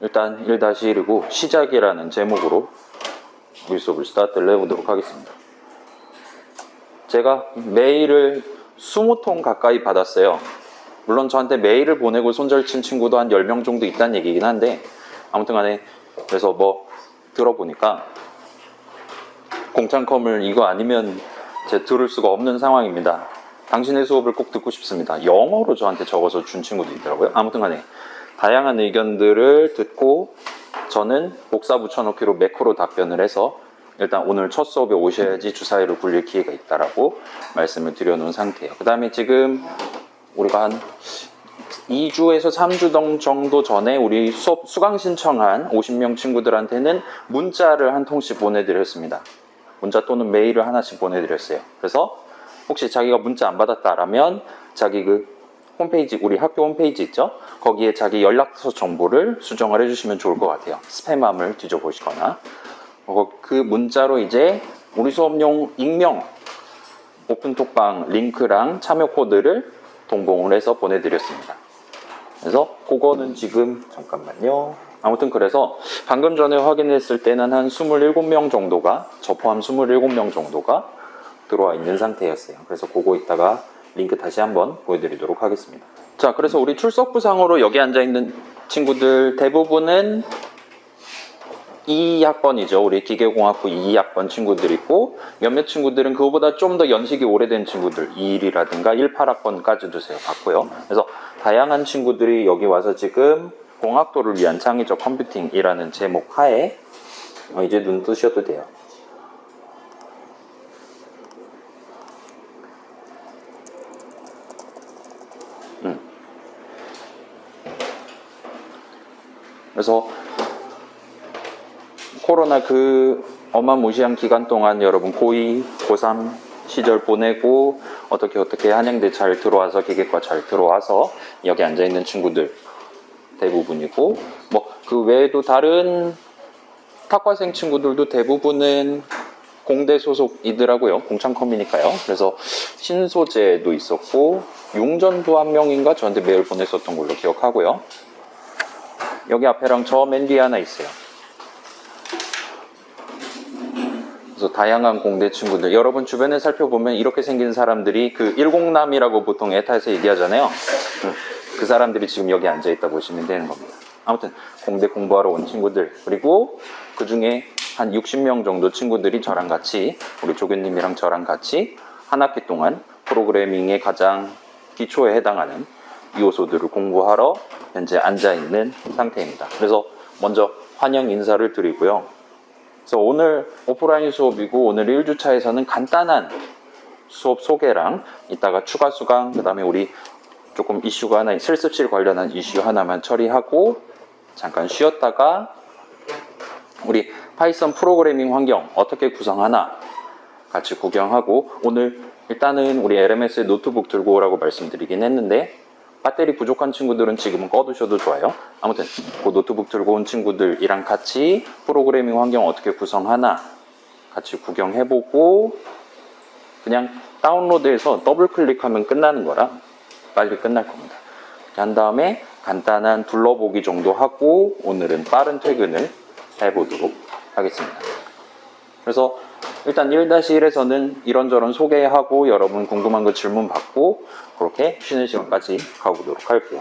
일단 1-1이고 시작이라는 제목으로 우리 수업을 스타트를 해보도록 하겠습니다. 제가 메일을 20통 가까이 받았어요. 물론 저한테 메일을 보내고 손절 친 친구도 한 10명 정도 있다는 얘기긴 한데, 아무튼 간에 그래서 뭐 들어보니까 공창컴을 이거 아니면 제가 들을 수가 없는 상황입니다. 당신의 수업을 꼭 듣고 싶습니다. 영어로 저한테 적어서 준 친구도 있더라고요. 아무튼 간에 다양한 의견들을 듣고 저는 복사 붙여넣기로 매크로 답변을 해서 일단 오늘 첫 수업에 오셔야지 주사위를 굴릴 기회가 있다라고 말씀을 드려놓은 상태예요. 그 다음에 지금 우리가 한 2주에서 3주 정도 전에 우리 수업 수강 신청한 50명 친구들한테는 문자를 한 통씩 보내드렸습니다. 문자 또는 메일을 하나씩 보내드렸어요. 그래서 혹시 자기가 문자 안 받았다라면 자기 그 홈페이지, 우리 학교 홈페이지 있죠? 거기에 자기 연락처 정보를 수정을 해주시면 좋을 것 같아요. 스팸함을 뒤져보시거나. 그 문자로 이제 우리 수업용 익명 오픈톡방 링크랑 참여 코드를 동봉을 해서 보내드렸습니다. 그래서 그거는 지금 잠깐만요. 아무튼 그래서 방금 전에 확인했을 때는 한 27명 정도가, 저 포함 27명 정도가 들어와 있는 상태였어요. 그래서 그거 이따가 링크 다시 한번 보여드리도록 하겠습니다. 자, 그래서 우리 출석부상으로 여기 앉아있는 친구들 대부분은 2학번이죠. 우리 기계공학부 2학번 친구들 있고, 몇몇 친구들은 그거보다 좀 더 연식이 오래된 친구들 21이라든가 18학번까지도 제가 봤고요. 그래서 다양한 친구들이 여기 와서 지금 공학도를 위한 창의적 컴퓨팅이라는 제목 하에 이제 눈 뜨셔도 돼요. 그래서 코로나 그 어마무시한 기간 동안 여러분 고2, 고3 시절 보내고 어떻게 한양대 잘 들어와서 기계과 잘 들어와서 여기 앉아있는 친구들 대부분이고, 뭐 그 외에도 다른 탁과생 친구들도 대부분은 공대 소속이더라고요. 공창컴이니까요. 그래서 신소재도 있었고 용전도 한 명인가 저한테 메일 보냈었던 걸로 기억하고요. 여기 앞에랑 저 맨 뒤에 하나 있어요. 그래서 다양한 공대 친구들, 여러분 주변에 살펴보면 이렇게 생긴 사람들이 그 일공남이라고 보통 에타에서 얘기하잖아요. 그 사람들이 지금 여기 앉아있다 보시면 되는 겁니다. 아무튼 공대 공부하러 온 친구들, 그리고 그 중에 한 60명 정도 친구들이 저랑 같이, 우리 조교님이랑 저랑 같이 한 학기 동안 프로그래밍의 가장 기초에 해당하는 요소들을 공부하러 현재 앉아있는 상태입니다. 그래서 먼저 환영 인사를 드리고요. 그래서 오늘 오프라인 수업이고 오늘 1주차에서는 간단한 수업 소개랑 이따가 추가 수강, 그 다음에 우리 조금 이슈가 하나, 실습실 관련한 이슈 하나만 처리하고 잠깐 쉬었다가 우리 파이썬 프로그래밍 환경 어떻게 구성하나 같이 구경하고, 오늘 일단은 우리 LMS의 노트북 들고 오라고 말씀드리긴 했는데 배터리 부족한 친구들은 지금은 꺼두셔도 좋아요. 아무튼 그 노트북 들고 온 친구들이랑 같이 프로그래밍 환경 어떻게 구성하나 같이 구경해보고, 그냥 다운로드해서 더블 클릭하면 끝나는 거라 빨리 끝날 겁니다. 한 다음에 간단한 둘러보기 정도 하고 오늘은 빠른 퇴근을 해보도록 하겠습니다. 그래서 일단 1-1에서는 이런저런 소개하고 여러분 궁금한 거 질문 받고 그렇게 쉬는 시간까지 가보도록 할게요.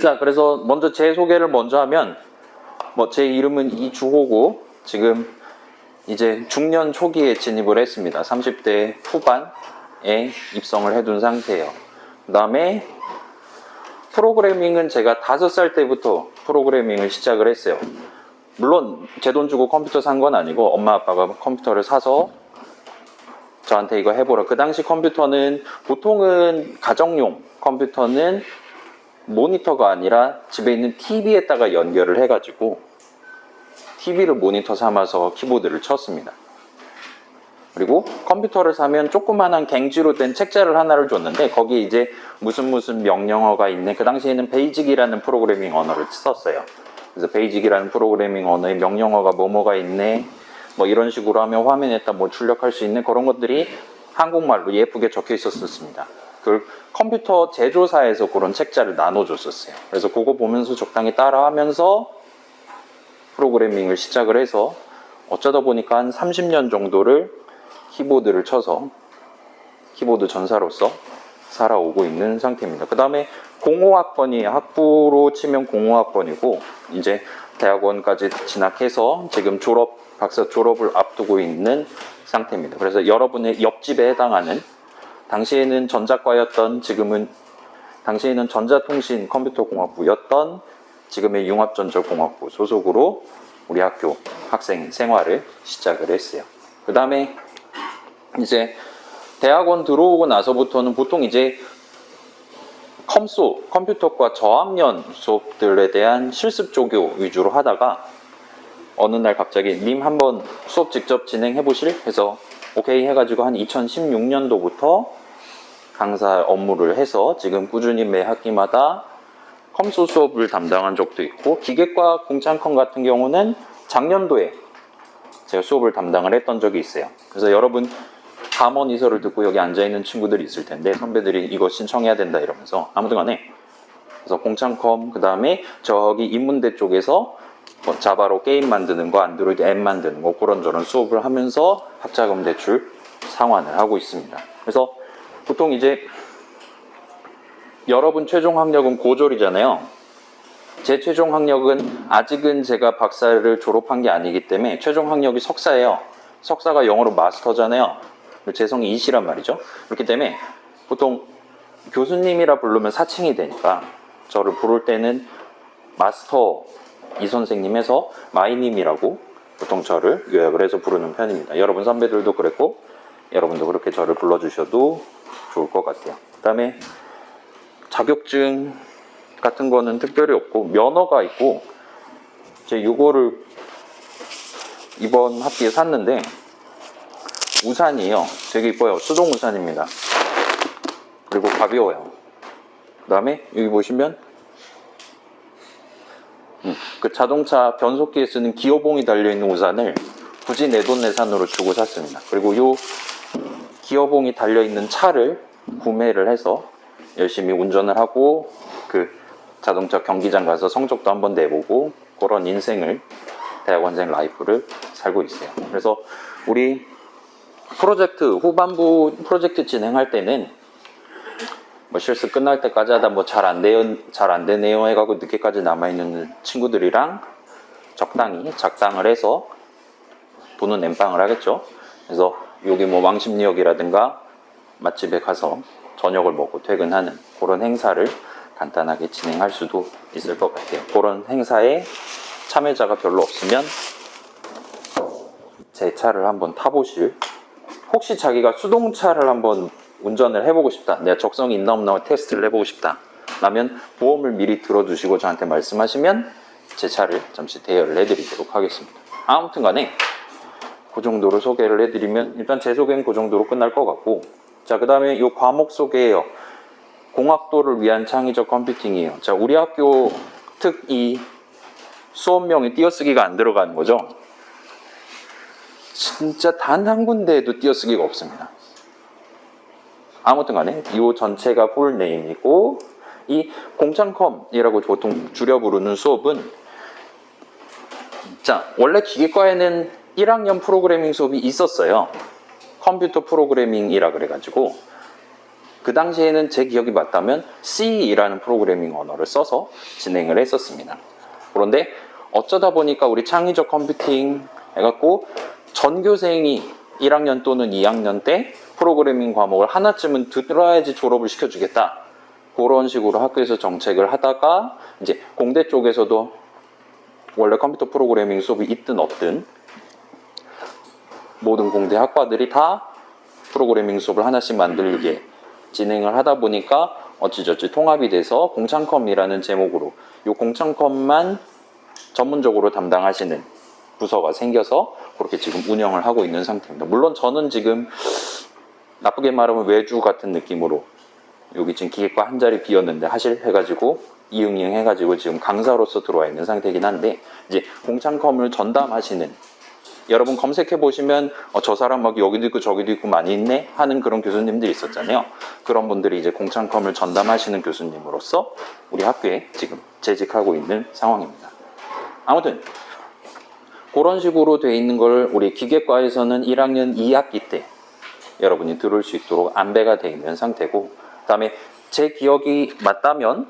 자, 그래서 먼저 제 소개를 먼저 하면, 제 이름은 이주호고 지금 이제 중년 초기에 진입을 했습니다. 30대 후반에 입성을 해둔 상태예요. 그 다음에 프로그래밍은 제가 5살 때부터 프로그래밍을 시작을 했어요. 물론 제 돈 주고 컴퓨터 산 건 아니고 엄마 아빠가 컴퓨터를 사서 저한테 이거 해보라. 그 당시 컴퓨터는 보통은 가정용 컴퓨터는 모니터가 아니라 집에 있는 TV에다가 연결을 해가지고 TV를 모니터 삼아서 키보드를 쳤습니다. 그리고 컴퓨터를 사면 조그만한 갱지로 된 책자를 하나를 줬는데 거기에 이제 무슨 명령어가 있네. 그 당시에는 베이직이라는 프로그래밍 언어를 썼어요. 그래서 베이직이라는 프로그래밍 언어의 명령어가 뭐가 있네, 뭐 이런 식으로 하면 화면에다 뭐 출력할 수 있는 그런 것들이 한국말로 예쁘게 적혀 있었습니다. 그 컴퓨터 제조사에서 그런 책자를 나눠줬었어요. 그래서 그거 보면서 적당히 따라하면서 프로그래밍을 시작을 해서 어쩌다 보니까 한 30년 정도를 키보드를 쳐서 키보드 전사로서 살아오고 있는 상태입니다. 그 다음에 05학번이 학부로 치면 05학번이고 이제 대학원까지 진학해서 지금 박사 졸업을 앞두고 있는 상태입니다. 그래서 여러분의 옆집에 해당하는 당시에는 전자과였던 당시에는 전자통신 컴퓨터공학부였던 지금의 융합전자공학부 소속으로 우리 학교 학생 생활을 시작을 했어요. 그 다음에 이제 대학원 들어오고 나서부터는 보통 이제 컴퓨터과 저학년 수업들에 대한 실습 조교 위주로 하다가 어느 날 갑자기 님 한번 수업 직접 진행해 보실? 해서 오케이 해가지고 한 2016년도부터 강사 업무를 해서 지금 꾸준히 매 학기마다 컴소 수업을 담당한 적도 있고 기계과 공창컴 같은 경우는 작년도에 제가 수업을 담당을 했던 적이 있어요. 그래서 여러분 감원 이서를 듣고 여기 앉아있는 친구들이 있을 텐데 선배들이 이거 신청해야 된다 이러면서 아무튼 간에 그래서 공창컴 그 다음에 저기 인문대 쪽에서 뭐 자바로 게임 만드는 거 안드로이드 앱 만드는 거 그런저런 수업을 하면서 학자금 대출 상환을 하고 있습니다. 그래서 보통 이제 여러분 최종 학력은 고졸이잖아요. 제 최종 학력은 아직은 제가 박사를 졸업한 게 아니기 때문에 최종 학력이 석사예요. 석사가 영어로 마스터잖아요. 재성이 이시란 말이죠. 그렇기 때문에 보통 교수님이라 부르면 사칭이 되니까 저를 부를 때는 마스터 이 선생님에서 마이님이라고 보통 저를 요약을 해서 부르는 편입니다. 여러분 선배들도 그랬고 여러분도 그렇게 저를 불러주셔도 좋을 것 같아요. 그 다음에 자격증 같은 거는 특별히 없고 면허가 있고 제가 이거를 이번 학기에 샀는데 우산이에요. 되게 이뻐요. 수동 우산입니다. 그리고 가벼워요. 그 다음에 여기 보시면 그 자동차 변속기에 쓰는 기어봉이 달려있는 우산을 굳이 내돈내산으로 주고 샀습니다. 그리고 이 기어봉이 달려있는 차를 구매를 해서 열심히 운전을 하고 그 자동차 경기장 가서 성적도 한번 내보고 그런 인생을 대학원생 라이프를 살고 있어요. 그래서 우리 후반부 프로젝트 진행할 때는 뭐 실습 끝날 때까지 하다 뭐 잘 안 되네요 해가고 늦게까지 남아있는 친구들이랑 적당히 작당을 해서 돈은 엠빵을 하겠죠. 그래서 여기 뭐 왕십리역이라든가 맛집에 가서 저녁을 먹고 퇴근하는 그런 행사를 간단하게 진행할 수도 있을 것 같아요. 그런 행사에 참여자가 별로 없으면 제 차를 한번 타보실, 혹시 자기가 수동차를 한번 운전을 해보고 싶다, 내가 적성이 있나 없나 테스트를 해보고 싶다 라면 보험을 미리 들어두시고 저한테 말씀하시면 제 차를 잠시 대여를 해드리도록 하겠습니다. 아무튼 간에 그 정도로 소개를 해드리면 일단 제 소개는 그 정도로 끝날 것 같고, 자 그 다음에 이 과목 소개예요. 공학도를 위한 창의적 컴퓨팅이에요. 자 우리 학교 특이 수업명에 띄어쓰기가 안 들어가는 거죠. 진짜 단 한 군데에도 띄어쓰기가 없습니다. 아무튼 간에 이 전체가 풀네임이고, 이 공창컴이라고 보통 줄여 부르는 수업은, 자 원래 기계과에는 1학년 프로그래밍 수업이 있었어요. 컴퓨터 프로그래밍이라 그래가지고 그 당시에는 제 기억이 맞다면 C라는 프로그래밍 언어를 써서 진행을 했었습니다. 그런데 어쩌다 보니까 우리 창의적 컴퓨팅 해갖고 전교생이 1학년 또는 2학년 때 프로그래밍 과목을 하나쯤은 들어야지 졸업을 시켜주겠다, 그런 식으로 학교에서 정책을 하다가 이제 공대 쪽에서도 원래 컴퓨터 프로그래밍 수업이 있든 없든 모든 공대 학과들이 다 프로그래밍 수업을 하나씩 만들게 진행을 하다 보니까 어찌저찌 통합이 돼서 공창컴이라는 제목으로 이 공창컴만 전문적으로 담당하시는 부서가 생겨서 그렇게 지금 운영을 하고 있는 상태입니다. 물론 저는 지금 나쁘게 말하면 외주 같은 느낌으로 여기 지금 기계과 한 자리 비었는데 하실 해가지고 이응이응 해가지고 지금 강사로서 들어와 있는 상태이긴 한데, 이제 공창컴을 전담하시는 여러분 검색해 보시면 저 사람 막 여기도 있고 저기도 있고 많이 있네 하는 그런 교수님들이 있었잖아요. 그런 분들이 이제 공창컴을 전담하시는 교수님으로서 우리 학교에 지금 재직하고 있는 상황입니다. 아무튼 그런 식으로 돼 있는 걸 우리 기계과에서는 1학년 2학기 때 여러분이 들을 수 있도록 안배가 돼 있는 상태고, 그 다음에 제 기억이 맞다면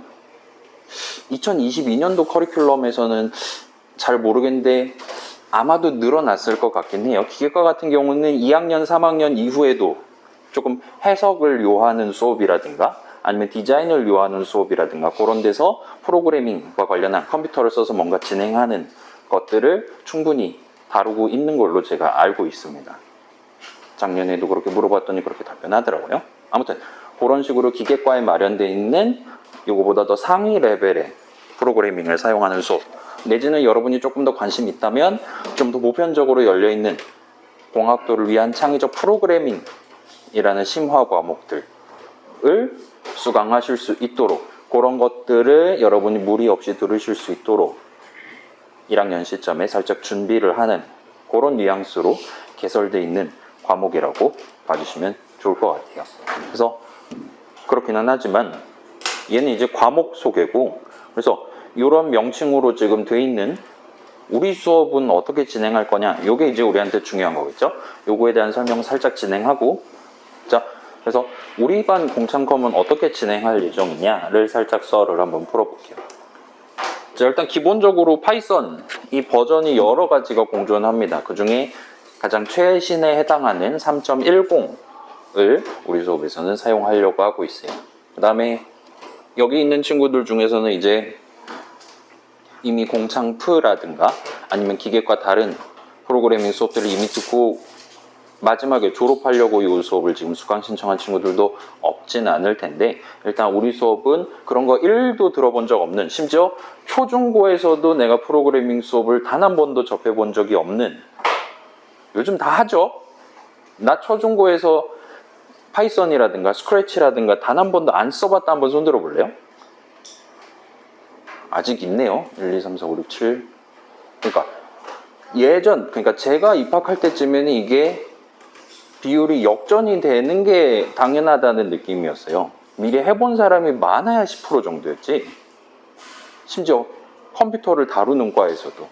2022년도 커리큘럼에서는 잘 모르겠는데 아마도 늘어났을 것 같긴 해요. 기계과 같은 경우는 2학년, 3학년 이후에도 조금 해석을 요하는 수업이라든가 아니면 디자인을 요하는 수업이라든가 그런 데서 프로그래밍과 관련한 컴퓨터를 써서 뭔가 진행하는 것들을 충분히 다루고 있는 걸로 제가 알고 있습니다. 작년에도 그렇게 물어봤더니 그렇게 답변하더라고요. 아무튼 그런 식으로 기계과에 마련되어 있는 이거보다 더 상위 레벨의 프로그래밍을 사용하는 수업, 내지는 여러분이 조금 더 관심 있다면 좀 더 보편적으로 열려있는 공학도를 위한 창의적 프로그래밍이라는 심화 과목들을 수강하실 수 있도록, 그런 것들을 여러분이 무리 없이 들으실 수 있도록 1학년 시점에 살짝 준비를 하는 그런 뉘앙스로 개설되어 있는 과목이라고 봐주시면 좋을 것 같아요. 그래서 그렇기는 하지만 얘는 이제 과목 소개고, 그래서 이런 명칭으로 지금 돼 있는 우리 수업은 어떻게 진행할 거냐, 이게 이제 우리한테 중요한 거겠죠. 요거에 대한 설명 살짝 진행하고, 자, 그래서 우리 반 공창컴은 어떻게 진행할 예정이냐를 살짝 썰을 한번 풀어볼게요. 자, 일단 기본적으로 파이썬 이 버전이 여러 가지가 공존합니다. 그 중에 가장 최신에 해당하는 3.10을 우리 수업에서는 사용하려고 하고 있어요. 그 다음에 여기 있는 친구들 중에서는 이제 이미 공창프라든가 아니면 기계과 다른 프로그래밍 수업들을 이미 듣고 마지막에 졸업하려고 이 수업을 지금 수강 신청한 친구들도 없진 않을 텐데, 일단 우리 수업은 그런 거 1도 들어본 적 없는, 심지어 초중고에서도 내가 프로그래밍 수업을 단 한 번도 접해본 적이 없는, 요즘 다 하죠. 나 초중고에서 파이썬이라든가 스크래치라든가 단 한 번도 안 써봤다 한번 손들어 볼래요? 아직 있네요. 1, 2, 3, 4, 5, 6, 7. 그러니까 그러니까 제가 입학할 때쯤에는 이게 비율이 역전이 되는 게 당연하다는 느낌이었어요. 미리 해본 사람이 많아야 10% 정도였지. 심지어 컴퓨터를 다루는 과에서도.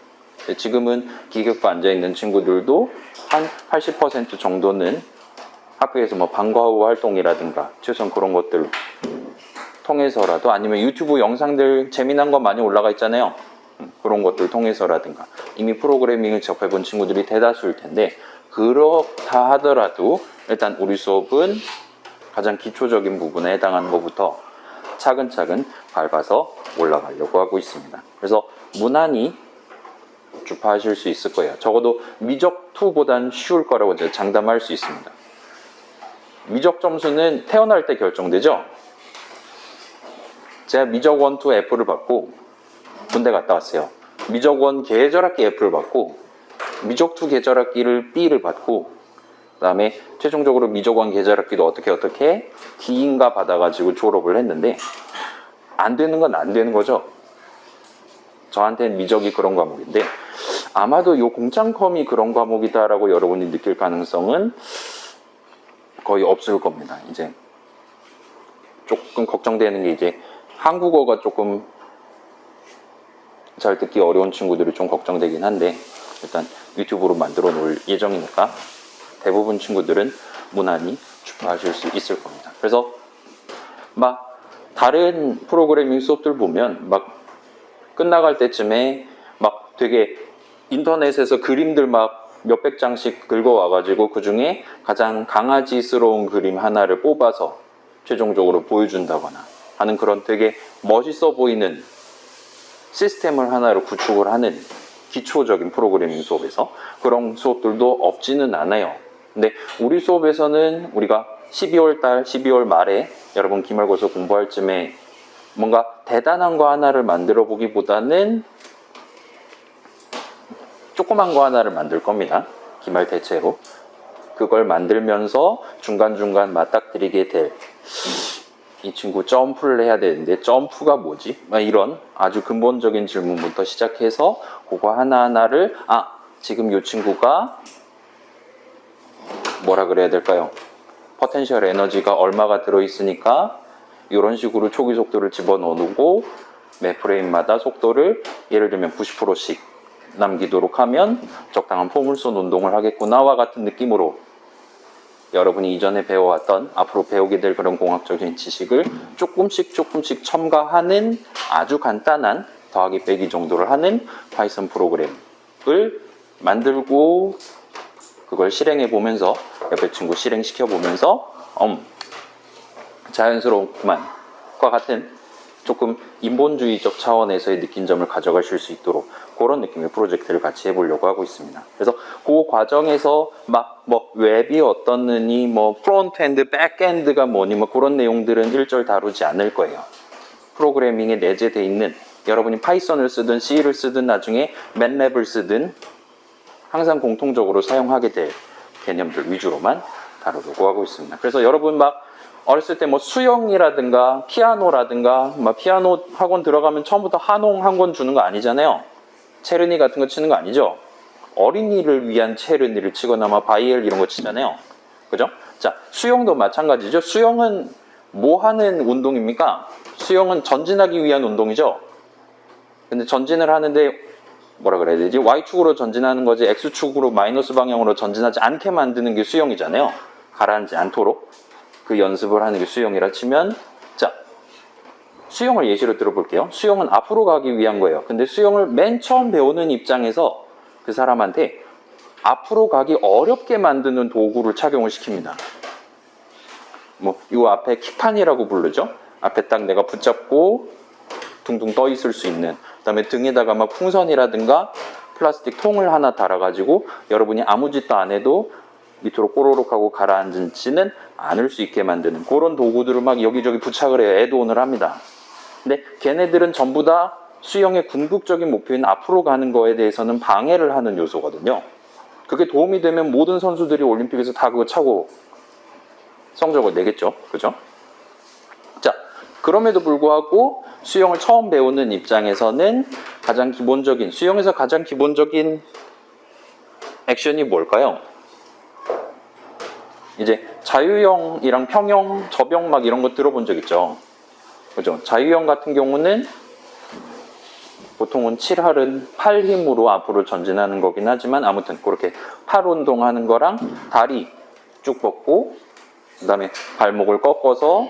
지금은 기계과 앉아있는 친구들도 한 80% 정도는 학교에서 뭐 방과 후 활동이라든가 최소한 그런 것들 통해서라도, 아니면 유튜브 영상들 재미난 거 많이 올라가 있잖아요. 그런 것들 통해서라든가 이미 프로그래밍을 접해본 친구들이 대다수일 텐데, 그렇다 하더라도 일단 우리 수업은 가장 기초적인 부분에 해당하는 것부터 차근차근 밟아서 올라가려고 하고 있습니다. 그래서 무난히 주파하실 수 있을 거예요. 적어도 미적2보단 쉬울 거라고 제가 장담할 수 있습니다. 미적 점수는 태어날 때 결정되죠. 제가 미적 1, 2 F를 받고 군대 갔다 왔어요. 미적 1 계절학기 F를 받고 미적 2 계절학기를 B를 받고, 그 다음에 최종적으로 미적 1 계절학기도 어떻게 D인가 받아가지고 졸업을 했는데, 안 되는 건 안 되는 거죠. 저한테는 미적이 그런 과목인데 아마도 이 공창컴이 그런 과목이다라고 여러분이 느낄 가능성은 거의 없을 겁니다. 이제 조금 걱정되는 게 이제 한국어가 조금 잘 듣기 어려운 친구들이 좀 걱정되긴 한데, 일단 유튜브로 만들어 놓을 예정이니까 대부분 친구들은 무난히 주파하실 수 있을 겁니다. 그래서 막 다른 프로그래밍 수업들 보면 막 끝나갈 때쯤에 막 되게 인터넷에서 그림들 막 몇백 장씩 긁어와가지고 그 중에 가장 강아지스러운 그림 하나를 뽑아서 최종적으로 보여준다거나 하는 그런 되게 멋있어 보이는 시스템을 하나로 구축을 하는 기초적인 프로그래밍 수업에서 그런 수업들도 없지는 않아요. 근데 우리 수업에서는 우리가 12월 달, 12월 말에 여러분 기말고사 공부할 쯤에 뭔가 대단한 거 하나를 만들어 보기보다는 조그만 거 하나를 만들 겁니다. 기말 대체로. 그걸 만들면서 중간중간 맞닥뜨리게 될, 이 친구 점프를 해야 되는데 점프가 뭐지? 이런 아주 근본적인 질문부터 시작해서 그거 하나하나를 지금 이 친구가 뭐라 그래야 될까요? 포텐셜 에너지가 얼마가 들어있으니까 이런 식으로 초기 속도를 집어넣고 매 프레임마다 속도를 예를 들면 90%씩 남기도록 하면 적당한 포물선 운동을 하겠구나와 같은 느낌으로 여러분이 이전에 배워왔던 앞으로 배우게 될 그런 공학적인 지식을 조금씩 첨가하는 아주 간단한 더하기 빼기 정도를 하는 파이썬 프로그램을 만들고 그걸 실행해 보면서 옆에 친구 실행시켜 보면서 자연스럽구만과 같은 조금 인본주의적 차원에서의 느낀 점을 가져가실 수 있도록 그런 느낌의 프로젝트를 같이 해보려고 하고 있습니다. 그래서 그 과정에서 막 뭐 웹이 어떻느니 뭐 프론트엔드, 백엔드가 뭐니 뭐 그런 내용들은 일절 다루지 않을 거예요. 프로그래밍에 내재되어 있는 여러분이 파이썬을 쓰든 C를 쓰든 나중에 맨랩을 쓰든 항상 공통적으로 사용하게 될 개념들 위주로만 다루려고 하고 있습니다. 그래서 여러분 막 어렸을 때 뭐 수영이라든가 피아노라든가 막 피아노 학원 들어가면 처음부터 한홍 한 권 주는 거 아니잖아요. 체르니 같은 거 치는 거 아니죠. 어린이를 위한 체르니를 치거나 막 바이엘 이런 거 치잖아요. 그죠? 자, 수영도 마찬가지죠. 수영은 뭐 하는 운동입니까? 수영은 전진하기 위한 운동이죠. 근데 전진을 하는데 뭐라 그래야 되지? Y축으로 전진하는 거지 X축으로 마이너스 방향으로 전진하지 않게 만드는 게 수영이잖아요. 가라앉지 않도록 그 연습을 하는 게 수영이라 치면 자, 수영을 예시로 들어볼게요. 수영은 앞으로 가기 위한 거예요. 근데 수영을 맨 처음 배우는 입장에서 그 사람한테 앞으로 가기 어렵게 만드는 도구를 착용을 시킵니다. 뭐 이 앞에 킥판이라고 부르죠. 앞에 딱 내가 붙잡고 둥둥 떠 있을 수 있는, 그 다음에 등에다가 막 풍선이라든가 플라스틱 통을 하나 달아가지고 여러분이 아무 짓도 안 해도 밑으로 꼬로록 하고 가라앉지는 않을 수 있게 만드는 그런 도구들을 막 여기저기 부착을 해요. 애드온을 합니다. 근데 걔네들은 전부 다 수영의 궁극적인 목표인 앞으로 가는 거에 대해서는 방해를 하는 요소거든요. 그게 도움이 되면 모든 선수들이 올림픽에서 다 그거 차고 성적을 내겠죠. 그죠? 자, 그럼에도 불구하고 수영을 처음 배우는 입장에서는 가장 기본적인, 수영에서 가장 기본적인 액션이 뭘까요? 이제 자유형이랑 평형, 접영 막 이런 거 들어본 적 있죠? 그죠? 자유형 같은 경우는 보통은 7할은 팔 힘으로 앞으로 전진하는 거긴 하지만 아무튼 그렇게 팔 운동하는 거랑 다리 쭉 뻗고 그 다음에 발목을 꺾어서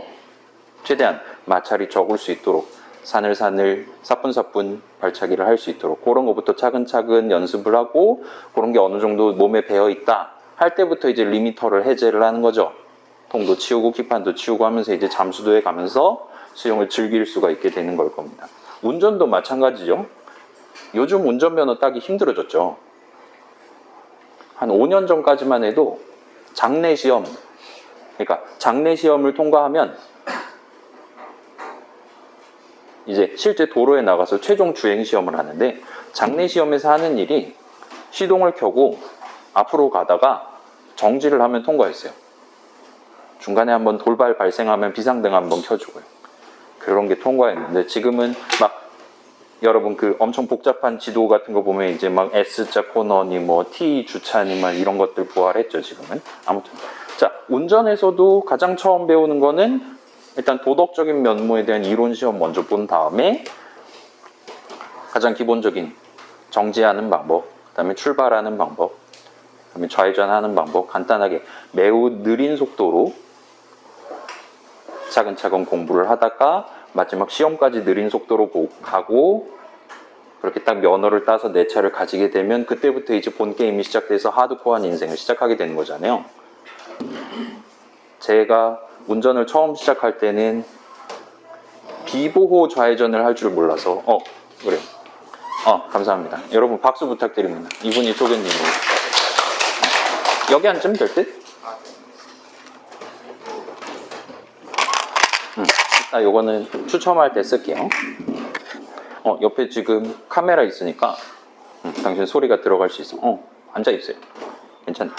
최대한 마찰이 적을 수 있도록 사늘사늘 사뿐사뿐 발차기를 할 수 있도록 그런 것부터 차근차근 연습을 하고 그런 게 어느 정도 몸에 배어있다 할 때부터 이제 리미터를 해제를 하는 거죠. 통도 치우고 킥판도 치우고 하면서 이제 잠수도에 가면서 수영을 즐길 수가 있게 되는 걸 겁니다. 운전도 마찬가지죠. 요즘 운전면허 따기 힘들어졌죠. 한 5년 전까지만 해도 장례시험, 그러니까 장례시험을 통과하면 이제 실제 도로에 나가서 최종 주행시험을 하는데 장례시험에서 하는 일이 시동을 켜고 앞으로 가다가 정지를 하면 통과했어요. 중간에 한번 돌발 발생하면 비상등 한번 켜주고요. 그런 게 통과했는데 지금은 막 여러분 그 엄청 복잡한 지도 같은 거 보면 이제 막 S자 코너니 뭐 T 주차니 막 이런 것들 부활했죠 지금은. 아무튼 자, 운전에서도 가장 처음 배우는 거는 일단 도덕적인 면모에 대한 이론 시험 먼저 본 다음에 가장 기본적인 정지하는 방법, 그 다음에 출발하는 방법, 그 다음에 좌회전하는 방법 간단하게 매우 느린 속도로 차근차근 공부를 하다가 마지막 시험까지 느린 속도로 가고 그렇게 딱 면허를 따서 내 차를 가지게 되면 그때부터 이제 본 게임이 시작돼서 하드코어한 인생을 시작하게 되는 거잖아요. 제가 운전을 처음 시작할 때는 비보호 좌회전을 할 줄 몰라서 그래요. 감사합니다. 여러분 박수 부탁드립니다. 이분이 조교님이에요. 여기 앉으면 될 듯? 요거는 추첨할 때 쓸게요. 옆에 지금 카메라 있으니까 당신 소리가 들어갈 수 있어. 앉아있어요. 괜찮아.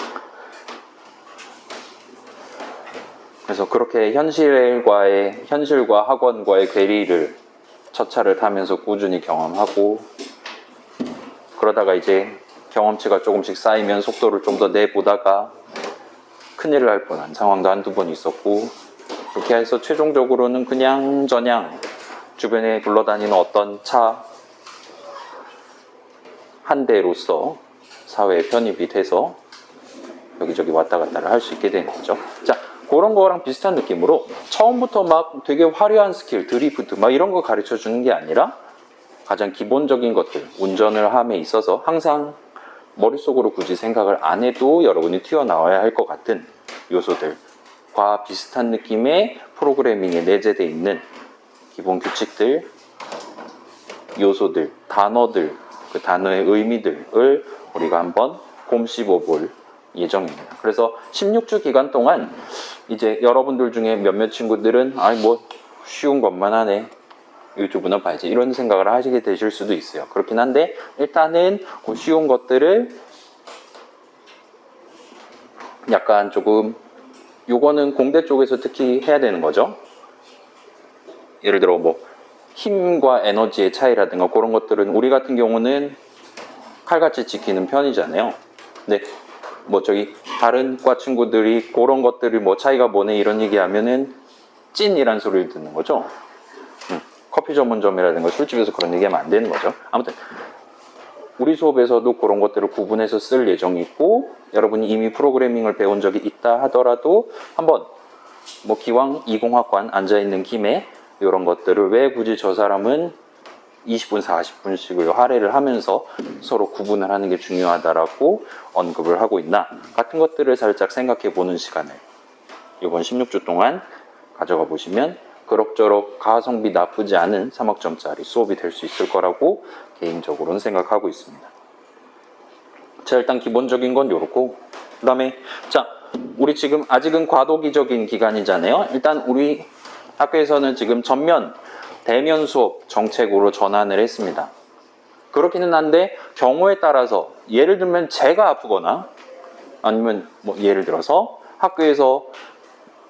그래서 그렇게 현실과 학원과의 괴리를 첫 차를 타면서 꾸준히 경험하고 그러다가 이제 경험치가 조금씩 쌓이면 속도를 좀 더 내보다가 큰일을 할 뻔한 상황도 한두 번 있었고, 그렇게 해서 최종적으로는 그냥 저냥 주변에 굴러다니는 어떤 차 한 대로서 사회에 편입이 돼서 여기저기 왔다 갔다를 할 수 있게 되는 거죠. 자, 그런 거랑 비슷한 느낌으로 처음부터 막 되게 화려한 스킬, 드리프트 막 이런 거 가르쳐 주는 게 아니라 가장 기본적인 것들, 운전을 함에 있어서 항상 머릿속으로 굳이 생각을 안 해도 여러분이 튀어나와야 할 것 같은 요소들과 비슷한 느낌의 프로그래밍에 내재되어 있는 기본 규칙들, 요소들, 단어들, 그 단어의 의미들을 우리가 한번 곰씹어 볼 예정입니다. 그래서 16주 기간 동안 이제 여러분들 중에 몇몇 친구들은 아니 뭐 쉬운 것만 하네, 유튜브는 봐야지, 이런 생각을 하시게 되실 수도 있어요. 그렇긴 한데 일단은 그 쉬운 것들을 약간 조금, 요거는 공대 쪽에서 특히 해야 되는 거죠. 예를 들어 뭐 힘과 에너지의 차이라든가 그런 것들은 우리 같은 경우는 칼같이 지키는 편이잖아요. 근데 뭐 저기 다른 과 친구들이 그런 것들을 뭐 차이가 뭐네 이런 얘기하면은 찐이란 소리를 듣는 거죠. 커피 전문점이라든가 술집에서 그런 얘기하면 안 되는 거죠. 아무튼 우리 수업에서도 그런 것들을 구분해서 쓸 예정이 있고, 여러분이 이미 프로그래밍을 배운 적이 있다 하더라도 한번 뭐 기왕 이공학관 앉아있는 김에 이런 것들을 왜 굳이 저 사람은 20분, 40분씩을 할애를 하면서 서로 구분을 하는 게 중요하다라고 언급을 하고 있나 같은 것들을 살짝 생각해 보는 시간을 이번 16주 동안 가져가 보시면 그럭저럭 가성비 나쁘지 않은 3학점짜리 수업이 될 수 있을 거라고 개인적으로는 생각하고 있습니다. 자, 일단 기본적인 건 요렇고, 그 다음에 자, 우리 지금 아직은 과도기적인 기간이잖아요. 일단 우리 학교에서는 지금 전면 대면 수업 정책으로 전환을 했습니다. 그렇기는 한데 경우에 따라서 예를 들면 제가 아프거나 아니면 뭐 예를 들어서 학교에서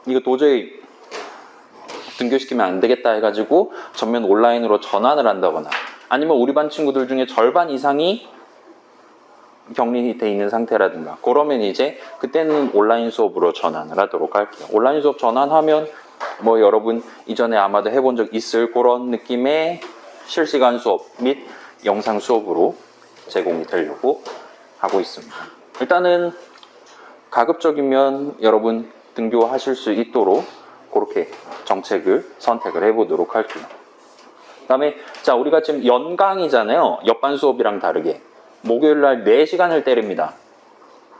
이거 도저히 등교시키면 안 되겠다 해가지고 전면 온라인으로 전환을 한다거나, 아니면 우리 반 친구들 중에 절반 이상이 격리돼 있는 상태라든가, 그러면 이제 그때는 온라인 수업으로 전환을 하도록 할게요. 온라인 수업 전환하면 뭐 여러분 이전에 아마도 해본 적 있을 그런 느낌의 실시간 수업 및 영상 수업으로 제공이 되려고 하고 있습니다. 일단은 가급적이면 여러분 등교하실 수 있도록 그렇게 정책을 선택을 해보도록 할게요. 그 다음에 자, 우리가 지금 연강이잖아요. 옆반 수업이랑 다르게 목요일날 4시간을 때립니다.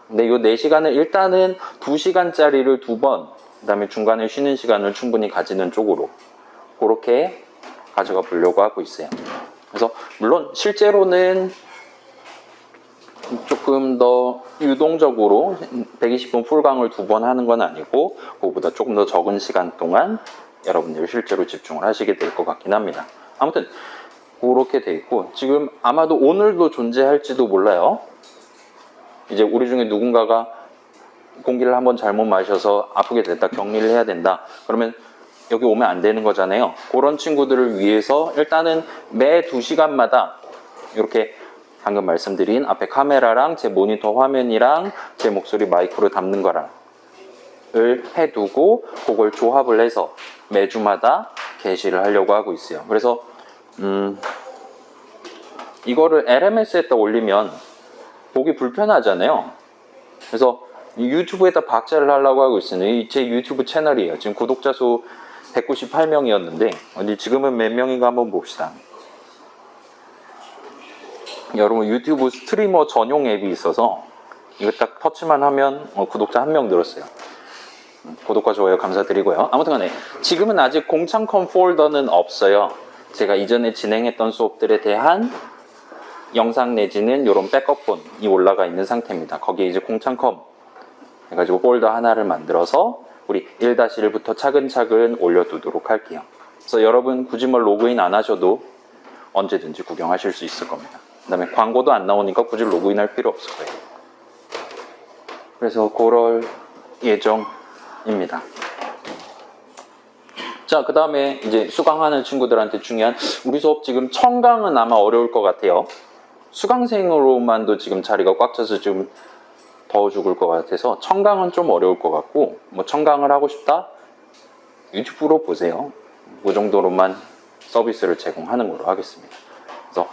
근데 이 4시간을 일단은 2시간짜리를 2번, 그 다음에 중간에 쉬는 시간을 충분히 가지는 쪽으로 그렇게 가져가 보려고 하고 있어요. 그래서 물론 실제로는 조금 더 유동적으로 120분 풀강을 2번 하는 건 아니고 그거보다 조금 더 적은 시간 동안 여러분들이 실제로 집중을 하시게 될 것 같긴 합니다. 아무튼 그렇게 돼 있고, 지금 아마도 오늘도 존재할지도 몰라요. 이제 우리 중에 누군가가 공기를 한번 잘못 마셔서 아프게 됐다, 격리를 해야 된다, 그러면 여기 오면 안 되는 거잖아요. 그런 친구들을 위해서 일단은 매 2시간마다 이렇게 방금 말씀드린 앞에 카메라랑 제 모니터 화면이랑 제 목소리 마이크로 담는 거를 해두고 그걸 조합을 해서 매주마다 게시를 하려고 하고 있어요. 그래서 이거를 LMS에다 올리면 보기 불편하잖아요. 그래서 유튜브에다 박제를 하려고 하고 있어요. 제 유튜브 채널이에요. 지금 구독자 수 198명이었는데 지금은 몇 명인가 한번 봅시다. 여러분 유튜브 스트리머 전용 앱이 있어서 이거 딱 터치만 하면 구독자 1명 늘었어요. 구독과 좋아요 감사드리고요. 아무튼 간에 지금은 아직 공창컴 폴더는 없어요. 제가 이전에 진행했던 수업들에 대한 영상 내지는 이런 백업본이 올라가 있는 상태입니다. 거기에 이제 공창컴 해가지고 폴더 하나를 만들어서 우리 1-1부터 차근차근 올려두도록 할게요. 그래서 여러분 굳이 뭐 로그인 안 하셔도 언제든지 구경하실 수 있을 겁니다. 그 다음에 광고도 안 나오니까 굳이 로그인 할 필요 없을 거예요. 그래서 그럴 예정입니다. 자, 그 다음에 이제 수강하는 친구들한테 중요한, 우리 수업 지금 청강은 아마 어려울 것 같아요. 수강생으로만도 지금 자리가 꽉 차서 지금 더워 죽을 것 같아서 청강은 좀 어려울 것 같고, 뭐 청강을 하고 싶다? 유튜브로 보세요. 그 정도로만 서비스를 제공하는 걸로 하겠습니다. 그래서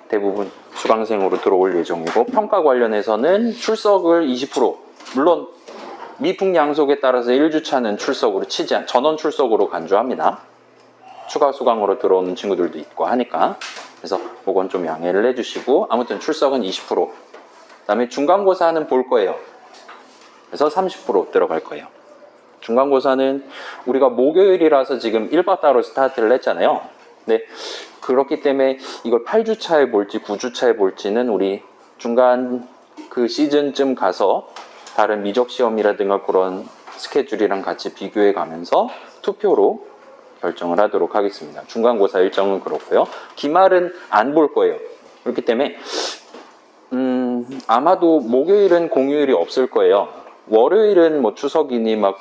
대부분 수강생으로 들어올 예정이고, 평가 관련해서는 출석을 20%, 물론 미풍양속에 따라서 1주차는 출석으로 치지 전원 출석으로 간주합니다. 추가 수강으로 들어오는 친구들도 있고 하니까, 그래서 그건 좀 양해를 해주시고, 아무튼 출석은 20%. 그 다음에 중간고사는 볼 거예요. 그래서 30% 들어갈 거예요. 중간고사는 우리가 목요일이라서 지금 1박 따로 스타트를 했잖아요. 근데 그렇기 때문에 이걸 8주차에 볼지 9주차에 볼지는 우리 중간 그 시즌쯤 가서 다른 미적 시험이라든가 그런 스케줄이랑 같이 비교해 가면서 투표로 결정을 하도록 하겠습니다. 중간고사 일정은 그렇고요. 기말은 안 볼 거예요. 그렇기 때문에 아마도 목요일은 공휴일이 없을 거예요. 월요일은 뭐 추석이니 막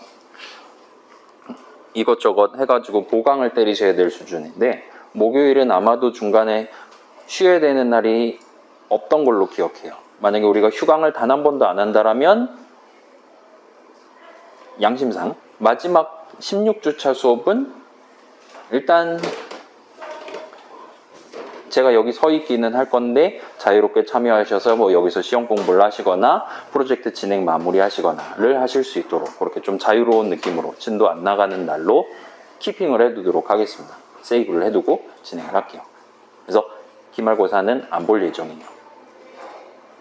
이것저것 해가지고 보강을 때리셔야 될 수준인데, 목요일은 아마도 중간에 쉬어야 되는 날이 없던 걸로 기억해요. 만약에 우리가 휴강을 단 한 번도 안 한다라면 양심상 마지막 16주차 수업은 일단 제가 여기 서 있기는 할 건데 자유롭게 참여하셔서 뭐 여기서 시험 공부를 하시거나 프로젝트 진행 마무리 하시거나를 하실 수 있도록 그렇게 좀 자유로운 느낌으로 진도 안 나가는 날로 키핑을 해두도록 하겠습니다. 세이브를 해두고 진행을 할게요. 그래서 기말고사는 안 볼 예정이에요.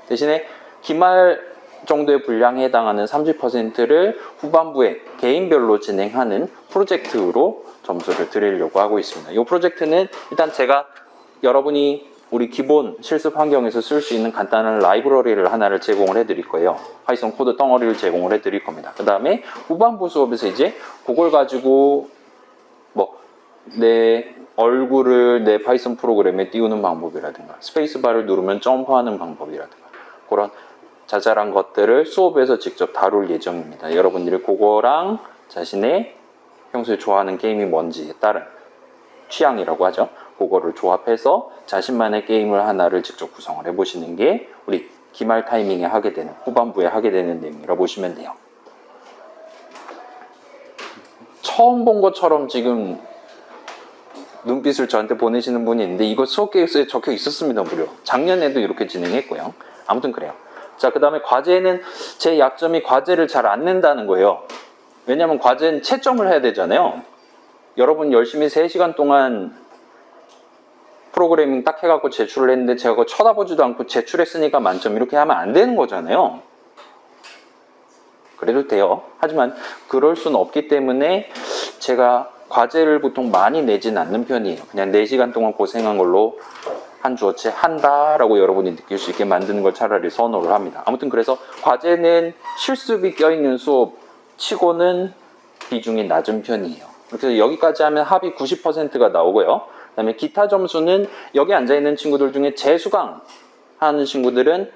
대신에 기말 정도의 분량에 해당하는 30%를 후반부에 개인별로 진행하는 프로젝트로 점수를 드리려고 하고 있습니다. 이 프로젝트는 일단 제가 여러분이 우리 기본 실습 환경에서 쓸 수 있는 간단한 라이브러리를 하나를 제공을 해드릴 거예요. 파이썬 코드 덩어리를 제공을 해드릴 겁니다. 그 다음에 후반부 수업에서 이제 그걸 가지고 뭐 내 얼굴을 내 파이썬 프로그램에 띄우는 방법이라든가 스페이스바를 누르면 점프하는 방법이라든가 그런 자잘한 것들을 수업에서 직접 다룰 예정입니다. 여러분들이 그거랑 자신의 평소에 좋아하는 게임이 뭔지에 따른 취향이라고 하죠. 그거를 조합해서 자신만의 게임을 하나를 직접 구성을 해보시는 게 우리 기말 타이밍에 하게 되는, 후반부에 하게 되는 내용이라고 보시면 돼요. 처음 본 것처럼 지금 눈빛을 저한테 보내시는 분이 있는데 이거 수업 계획서에 적혀 있었습니다. 무려 작년에도 이렇게 진행했고요. 아무튼 그래요. 자, 그 다음에 과제는 제 약점이 과제를 잘 안 낸다는 거예요. 왜냐하면 과제는 채점을 해야 되잖아요. 여러분 열심히 3시간 동안 프로그래밍 딱 해갖고 제출을 했는데 제가 그거 쳐다보지도 않고 제출했으니까 만점 이렇게 하면 안 되는 거잖아요. 그래도 돼요. 하지만 그럴 수는 없기 때문에 제가 과제를 보통 많이 내진 않는 편이에요. 그냥 4시간 동안 고생한 걸로 한 주어치 한다라고 여러분이 느낄 수 있게 만드는 걸 차라리 선호를 합니다. 아무튼 그래서 과제는 실습이 껴있는 수업 치고는 비중이 낮은 편이에요. 그래서 여기까지 하면 합이 90%가 나오고요. 그 다음에 기타 점수는 여기 앉아있는 친구들 중에 재수강 하는 친구들은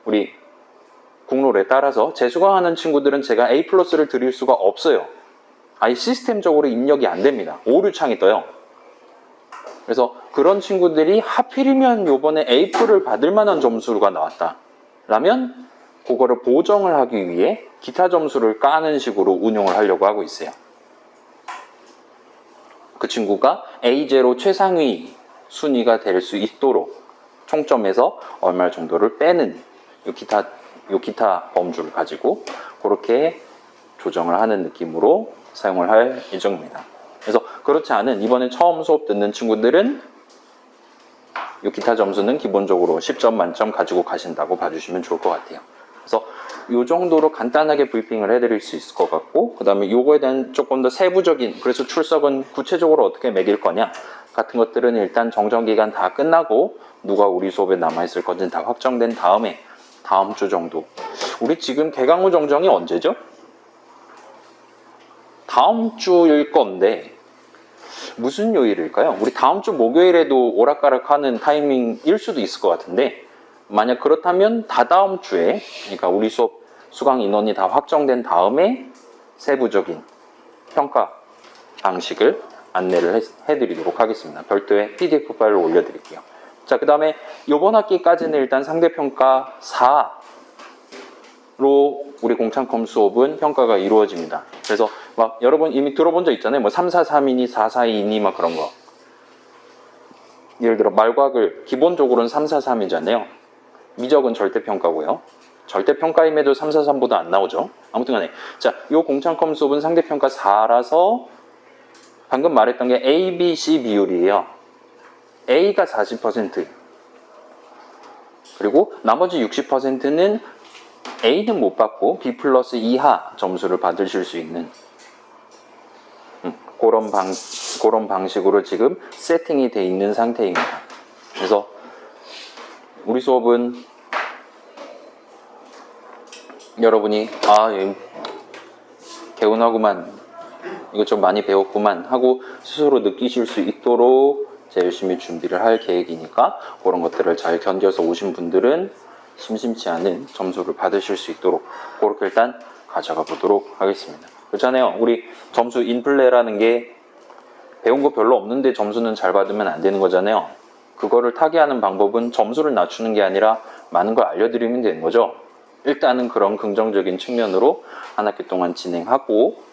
우리 국룰에 따라서 재수강하는 친구들은 제가 A+를 드릴 수가 없어요. 아예 시스템적으로 입력이 안 됩니다. 오류창이 떠요. 그래서 그런 친구들이 하필이면 요번에 A를 받을 만한 점수가 나왔다 라면 그거를 보정을 하기 위해 기타 점수를 까는 식으로 운용을 하려고 하고 있어요. 그 친구가 A0 최상위 순위가 될 수 있도록 총점에서 얼마 정도를 빼는 요 기타 범주를 가지고 그렇게 조정을 하는 느낌으로 사용을 할 예정입니다. 그래서 그렇지 않은 이번에 처음 수업 듣는 친구들은 이 기타 점수는 기본적으로 10점 만점 가지고 가신다고 봐주시면 좋을 것 같아요. 그래서 이 정도로 간단하게 브리핑을 해드릴 수 있을 것 같고, 그 다음에 이거에 대한 조금 더 세부적인, 그래서 출석은 구체적으로 어떻게 매길 거냐 같은 것들은 일단 정정기간 다 끝나고 누가 우리 수업에 남아있을 건지는 다 확정된 다음에 다음 주 정도. 우리 지금 개강 후 정정이 언제죠? 다음 주일 건데 무슨 요일일까요? 우리 다음 주 목요일에도 오락가락하는 타이밍일 수도 있을 것 같은데, 만약 그렇다면 다다음 주에, 그러니까 우리 수업 수강 인원이 다 확정된 다음에 세부적인 평가 방식을 안내를 해드리도록 하겠습니다. 별도의 PDF 파일을 올려드릴게요. 자, 그 다음에 이번 학기까지는 일단 상대평가 4로 우리 공창컴 수업은 평가가 이루어집니다. 그래서 막 여러분 이미 들어본 적 있잖아요. 뭐 3, 4, 3이니 4, 4, 2니 막 그런 거. 예를 들어 말과글 기본적으로는 3, 4, 3이잖아요. 미적은 절대평가고요. 절대평가임에도 3, 4, 3보다 안 나오죠. 아무튼 간에 자, 요 공창컴 수업은 상대평가 4라서 방금 말했던 게 A, B, C 비율이에요. A가 40% 그리고 나머지 60%는 A는 못 받고 B 플러스 이하 점수를 받으실 수 있는 그런 방식으로 지금 세팅이 돼 있는 상태입니다. 그래서 우리 수업은 여러분이 개운하구만, 이거 좀 많이 배웠구만 하고 스스로 느끼실 수 있도록 제가 열심히 준비를 할 계획이니까 그런 것들을 잘 견뎌서 오신 분들은 심심치 않은 점수를 받으실 수 있도록 그렇게 일단 가져가 보도록 하겠습니다. 그렇잖아요. 우리 점수 인플레라는 게 배운 거 별로 없는데 점수는 잘 받으면 안 되는 거잖아요. 그거를 타개하는 방법은 점수를 낮추는 게 아니라 많은 걸 알려드리면 되는 거죠. 일단은 그런 긍정적인 측면으로 한 학기 동안 진행하고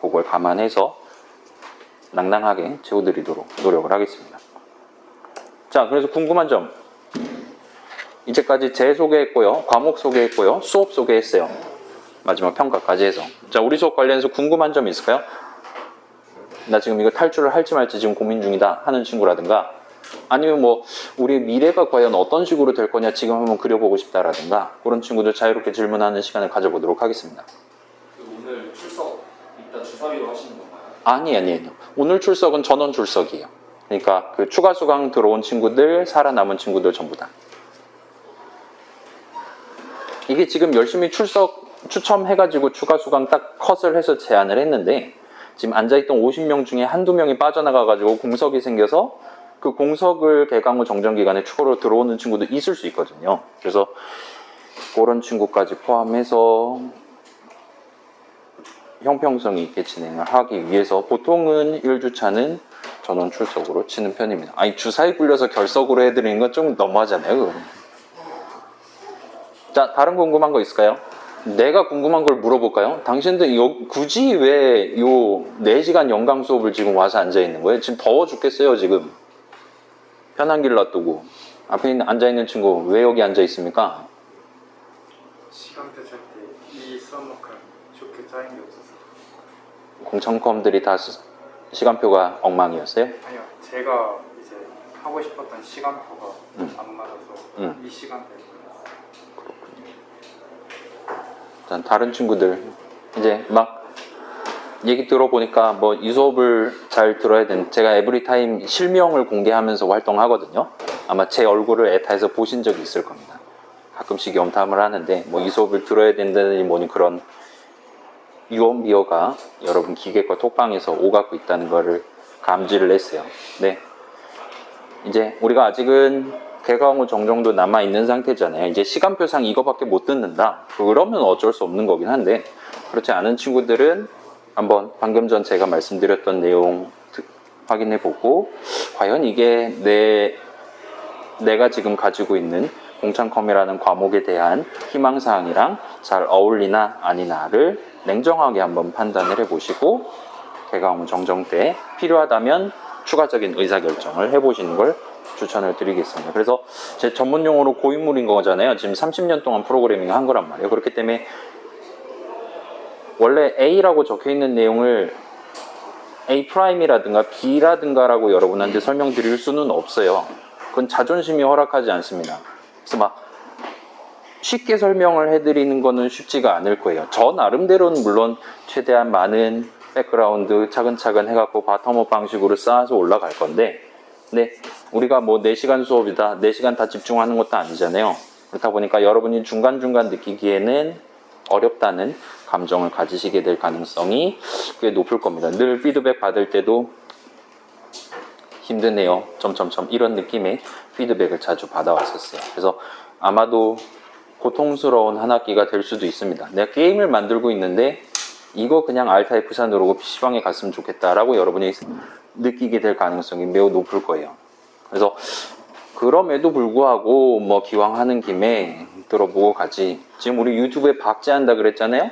그걸 감안해서 낭낭하게 채워드리도록 노력을 하겠습니다. 자, 그래서 궁금한 점 이제까지 제 소개했고요, 과목 소개했고요, 수업 소개했어요. 마지막 평가까지 해서. 자, 우리 수업 관련해서 궁금한 점 있을까요? 나 지금 이거 탈출을 할지 말지 지금 고민 중이다 하는 친구라든가, 아니면 뭐 우리 미래가 과연 어떤 식으로 될 거냐 지금 한번 그려보고 싶다라든가, 그런 친구들 자유롭게 질문하는 시간을 가져보도록 하겠습니다. 오늘 출석 이따 주사위로 하시는 건가요? 아니에요. 오늘 출석은 전원 출석이에요. 그러니까 그 추가 수강 들어온 친구들, 살아남은 친구들 전부 다. 이게 지금 열심히 추첨해가지고 추가 수강 딱 컷을 해서 제안을 했는데, 지금 앉아있던 50명 중에 한두 명이 빠져나가가지고 공석이 생겨서 그 공석을 개강 후 정전기간에 추가로 들어오는 친구도 있을 수 있거든요. 그래서 그런 친구까지 포함해서 형평성 있게 진행을 하기 위해서 보통은 1주차는 전원 출석으로 치는 편입니다. 아니, 주사위 굴려서 결석으로 해드리는 건 좀 너무하잖아요, 그건. 자, 다른 궁금한 거 있을까요? 내가 궁금한 걸 물어볼까요? 당신들 굳이 왜 요 4시간 연강 수업을 지금 와서 앉아있는 거예요? 지금 더워 죽겠어요, 지금. 편한 길 놔두고. 앞에 앉아있는 친구 왜 여기 앉아있습니까? 시간대 잘 때 이 수업만큼 좋게 짜인 게 없어서. 공청컴들이 다 시간표가 엉망이었어요? 아니요, 제가 이제 하고 싶었던 시간표가 안 맞아서 이 시간대에 그렇군요. 다른 친구들 이제 막 얘기 들어보니까 뭐 이 수업을 잘 들어야 되는, 제가 에브리타임 실명을 공개하면서 활동하거든요. 아마 제 얼굴을 에타에서 보신 적이 있을 겁니다. 가끔씩 염탐을 하는데 뭐 이 수업을 들어야 된다니 뭐니 그런 유언비어가 여러분 기계과 톡방에서 오가고 있다는 거를 감지를 했어요. 네, 이제 우리가 아직은 개강 후 정정도 남아있는 상태잖아요. 이제 시간표상 이거밖에 못 듣는다, 그러면 어쩔 수 없는 거긴 한데, 그렇지 않은 친구들은 한번 방금 전 제가 말씀드렸던 내용 확인해 보고, 과연 이게 내가 지금 가지고 있는 공창컴이라는 과목에 대한 희망사항이랑 잘 어울리나 아니나를 냉정하게 한번 판단을 해보시고, 개강 후 정정 때 필요하다면 추가적인 의사결정을 해보시는 걸 추천을 드리겠습니다. 그래서 제 전문 용어로 고인물인 거잖아요. 지금 30년 동안 프로그래밍 한 거란 말이에요. 그렇기 때문에 원래 A라고 적혀 있는 내용을 A'이라든가 B라든가 라고 여러분한테 설명드릴 수는 없어요. 그건 자존심이 허락하지 않습니다. 그래서 막 쉽게 설명을 해드리는 거는 쉽지가 않을 거예요. 저 나름대로는 물론 최대한 많은 백그라운드 차근차근 해갖고 바텀업 방식으로 쌓아서 올라갈 건데, 근데 우리가 뭐 4시간 수업이다, 4시간 다 집중하는 것도 아니잖아요. 그렇다 보니까 여러분이 중간중간 느끼기에는 어렵다는 감정을 가지시게 될 가능성이 꽤 높을 겁니다. 늘 피드백 받을 때도 힘드네요, 점점점 이런 느낌의 피드백을 자주 받아왔었어요. 그래서 아마도 고통스러운 한 학기가 될 수도 있습니다. 내가 게임을 만들고 있는데 이거 그냥 Alt F4 누르고 PC방에 갔으면 좋겠다라고 여러분이 느끼게 될 가능성이 매우 높을 거예요. 그래서 그럼에도 불구하고 뭐 기왕 하는 김에 들어보고 가지. 지금 우리 유튜브에 박제한다 그랬잖아요.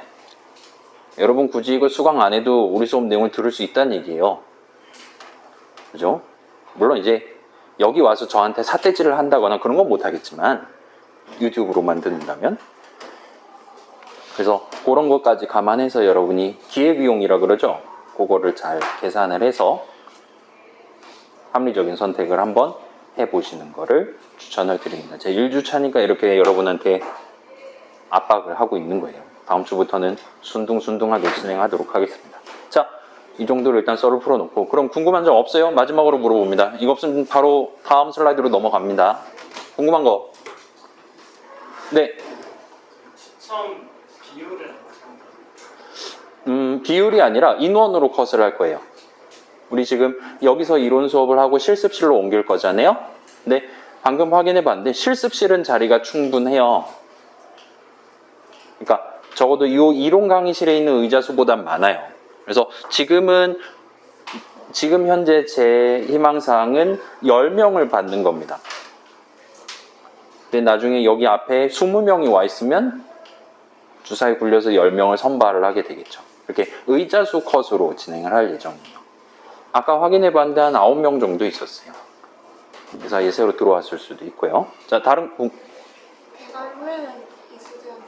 여러분 굳이 이거 수강 안 해도 우리 수업 내용을 들을 수 있다는 얘기예요. 그죠? 물론 이제 여기 와서 저한테 삿대질을 한다거나 그런 건 못하겠지만 유튜브로만 듣는다면. 그래서 그런 것까지 감안해서 여러분이 기회비용이라 그러죠. 그거를 잘 계산을 해서 합리적인 선택을 한번 해보시는 거를 추천을 드립니다. 제 1주차니까 이렇게 여러분한테 압박을 하고 있는 거예요. 다음 주부터는 순둥순둥하게 진행하도록 하겠습니다. 자, 이 정도로 일단 썰을 풀어놓고, 그럼 궁금한 점 없어요? 마지막으로 물어봅니다. 이거 없으면 바로 다음 슬라이드로 넘어갑니다. 궁금한 거? 네. 시점 비율을 비율이 아니라 인원으로 컷을 할 거예요. 우리 지금 여기서 이론 수업을 하고 실습실로 옮길 거잖아요. 근데 방금 확인해 봤는데 실습실은 자리가 충분해요. 그러니까 적어도 이 이론 강의실에 있는 의자 수보단 많아요. 그래서 지금 현재 제 희망사항은 10명을 받는 겁니다. 근데 나중에 여기 앞에 20명이 와 있으면 주사위 굴려서 10명을 선발을 하게 되겠죠. 이렇게 의자 수 컷으로 진행을 할 예정이에요. 아까 확인해 봤는데 한 9명 정도 있었어요. 그 사이에 새로 들어왔을 수도 있고요. 자, 다른 배달 후에는 이수대한